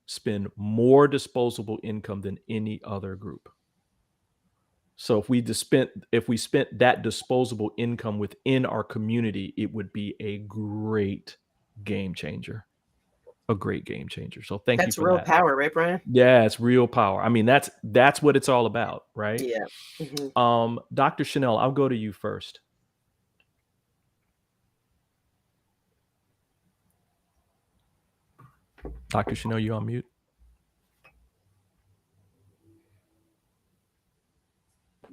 spend more disposable income than any other group. So if we spent that disposable income within our community, it would be a great game changer. A great game changer. So thank you for that. That's real power, right, Brian? Yeah, it's real power. I mean, that's what it's all about, right? Yeah. Dr. Chanel, I'll go to you first. Dr. Chanel, you on mute?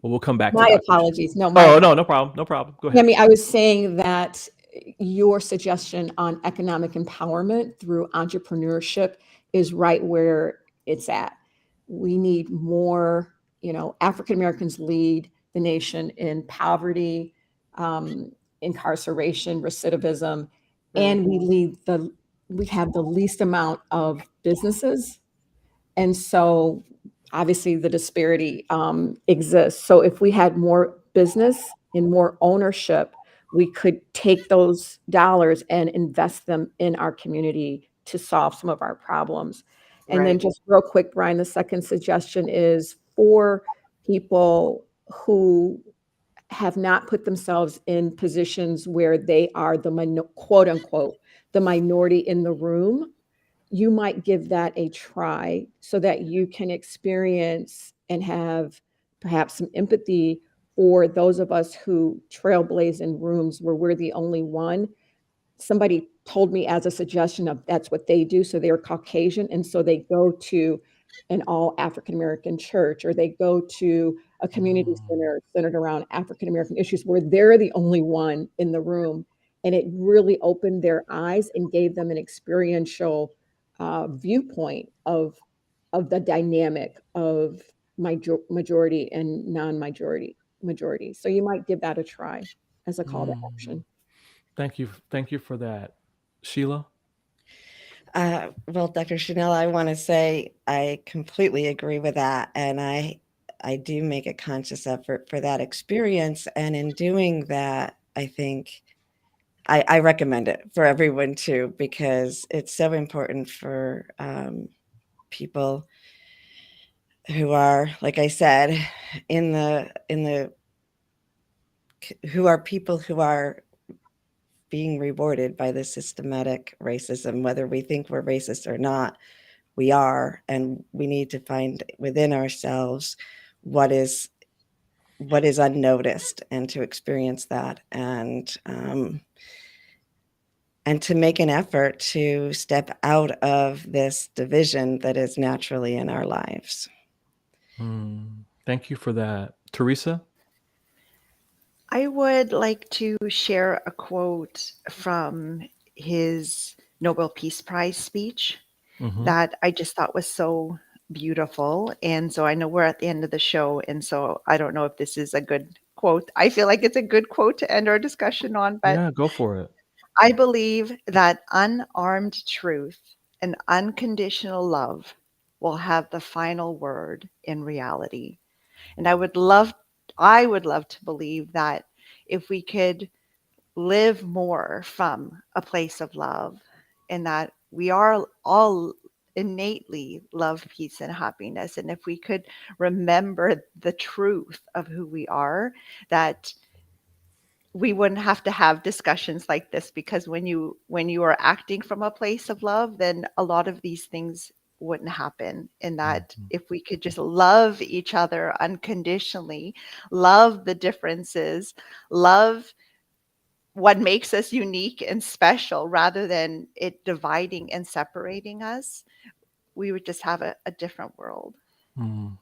Well, we'll come back. My apologies. No. No problem. No problem. Go ahead. I mean, I was saying that your suggestion on economic empowerment through entrepreneurship is right where it's at. We need more, African Americans lead the nation in poverty, incarceration, recidivism, and we have the least amount of businesses. And so obviously the disparity exists. So if we had more business and more ownership, we could take those dollars and invest them in our community to solve some of our problems. And then just real quick, Brian, the second suggestion is for people who have not put themselves in positions where they are the quote unquote, the minority in the room, you might give that a try so that you can experience and have perhaps some empathy for those of us who trailblaze in rooms where we're the only one. Somebody told me as a suggestion of that's what they do. So they're Caucasian. And so they go to an all African American church, or they go to a community center centered around African American issues where they're the only one in the room. And it really opened their eyes and gave them an experiential viewpoint of the dynamic of majority and non-majority. So you might give that a try as a call to action. Thank you for that. Sheila? Well, Dr. Chanel, I want to say I completely agree with that, and I do make a conscious effort for that experience, and in doing that, I think I recommend it for everyone too, because it's so important for people who are, like I said, who are people who are being rewarded by the systematic racism, whether we think we're racist or not, we are, and we need to find within ourselves what is unnoticed and to experience that, and to make an effort to step out of this division that is naturally in our lives. Thank you for that. Teresa? I would like to share a quote from his Nobel Peace Prize speech that I just thought was so beautiful. And so I know we're at the end of the show, and so I don't know if this is a good quote. I feel like it's a good quote to end our discussion on, but Yeah, go for it. I believe that unarmed truth and unconditional love will have the final word in reality. And I would love to believe that if we could live more from a place of love, and that we are all innately love, peace, and happiness. And if we could remember the truth of who we are, that we wouldn't have to have discussions like this, because when you are acting from a place of love, then a lot of these things wouldn't happen. And that if we could just love each other unconditionally, love the differences, love what makes us unique and special, rather than it dividing and separating us, we would just have a different world, Mm,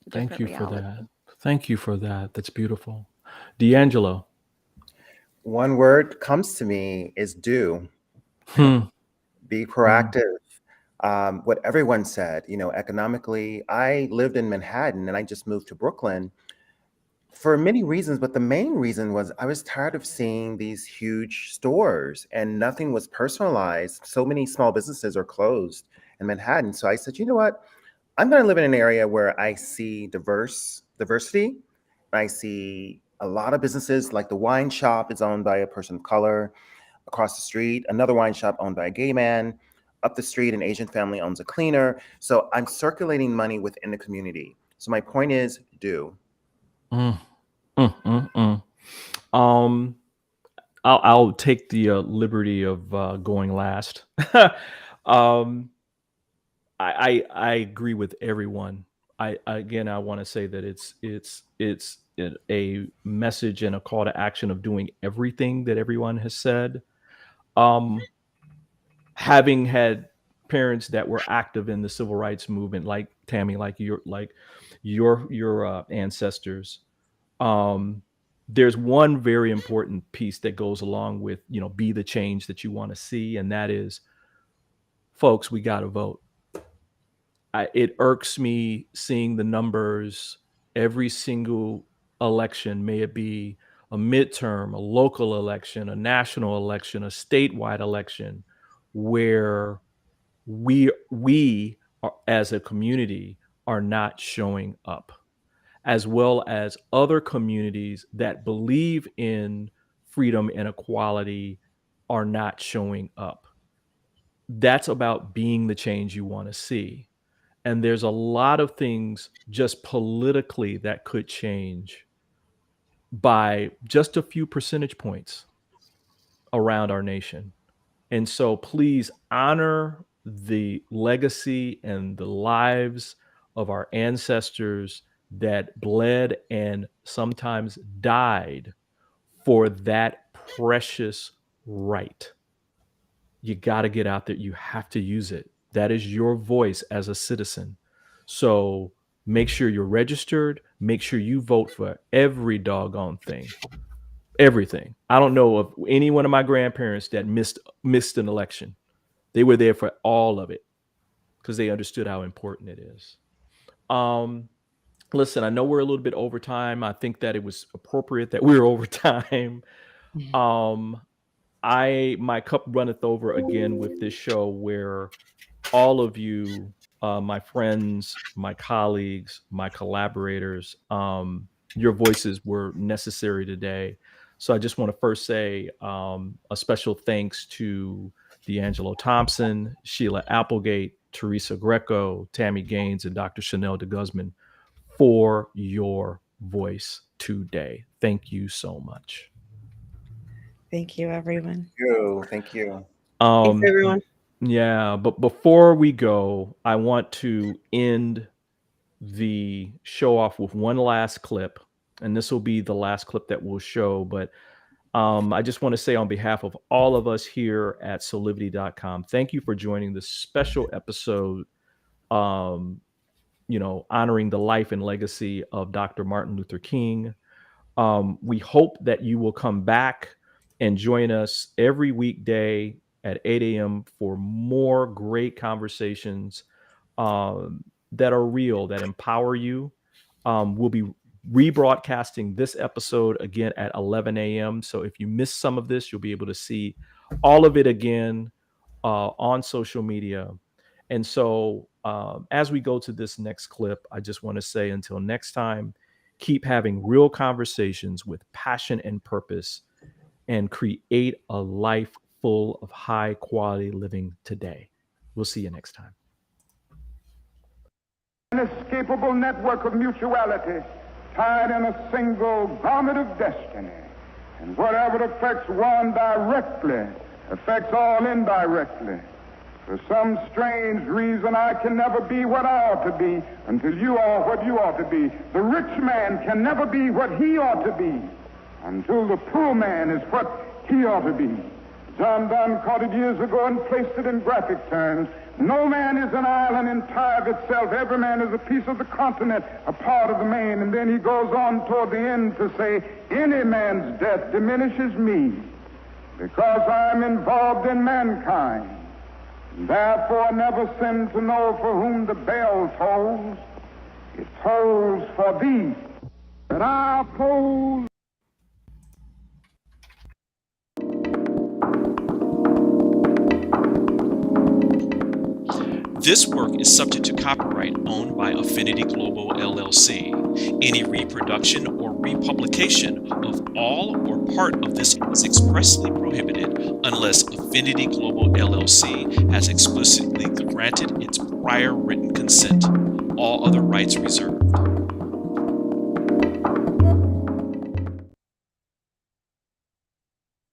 a Thank different you for that. reality. Thank you for that. That's beautiful. D'Angelo? One word comes to me is do. Hmm. Be Mm. proactive. What everyone said, economically, I lived in Manhattan and I just moved to Brooklyn for many reasons, but the main reason was I was tired of seeing these huge stores and nothing was personalized. So many small businesses are closed in Manhattan. So I said, you know what? I'm going to live in an area where I see diversity. I see a lot of businesses, like the wine shop is owned by a person of color. Across the street, another wine shop owned by a gay man. Up the street, an Asian family owns a cleaner. So I'm circulating money within the community. So my point is, do. Mm, mm. Um, I'll take the liberty of going last. um, I agree with everyone. I want to say that it's a message and a call to action of doing everything that everyone has said. Um, Having had parents that were active in the civil rights movement, like Tammy, like your ancestors, um, there's one very important piece that goes along with, be the change that you want to see, and that is, folks, we got to vote. It irks me seeing the numbers every single election, may it be a midterm, a local election, a national election, a statewide election, where we are, as a community, are not showing up, as well as other communities that believe in freedom and equality are not showing up. That's about being the change you want to see. And there's a lot of things just politically that could change by just a few percentage points around our nation. And so please honor the legacy and the lives of our ancestors that bled and sometimes died for that precious right. You got to get out there. You have to use it. That is your voice as a citizen. So make sure you're registered. Make sure you vote for every doggone thing. Everything. I don't know of any one of my grandparents that missed an election. They were there for all of it because they understood how important it is. Um, Listen, I know we're a little bit over time. I think that it was appropriate that we were over time. Um, my cup runneth over again with this show, where all of you, my friends, my colleagues, my collaborators, your voices were necessary today. So I just want to first say a special thanks to D'Angelo Thompson, Sheila Applegate, Teresa Greco, Tammy Gaines, and Dr. Chanel de Guzman for your voice today. Thank you so much. Thank you, everyone. Thank you. Thanks, everyone. Yeah, but before we go, I want to end the show off with one last clip, and this will be the last clip that we'll show. But I just want to say, on behalf of all of us here at Soulivity.com, thank you for joining this special episode, honoring the life and legacy of Dr. Martin Luther King. We hope that you will come back and join us every weekday at 8 a.m. for more great conversations that are real, that empower you. We'll be rebroadcasting this episode again at 11 a.m. So if you missed some of this, you'll be able to see all of it again on social media. And so as we go to this next clip, I just want to say, until next time, keep having real conversations with passion and purpose, and create a life full of high quality living today. We'll see you next time. An inescapable network of mutuality tied in a single garment of destiny. And whatever affects one directly affects all indirectly. For some strange reason, I can never be what I ought to be until you are what you ought to be. The rich man can never be what he ought to be until the poor man is what he ought to be. John Donne caught it years ago and placed it in graphic terms. No man is an island entire of itself. Every man is a piece of the continent, a part of the main. And then he goes on toward the end to say, any man's death diminishes me because I am involved in mankind. Therefore never sin to know for whom the bell tolls. It tolls for thee, that I oppose. This work is subject to copyright owned by Affinity Global LLC. Any reproduction or republication of all or part of this is expressly prohibited unless Affinity Global LLC has explicitly granted its prior written consent. All other rights reserved.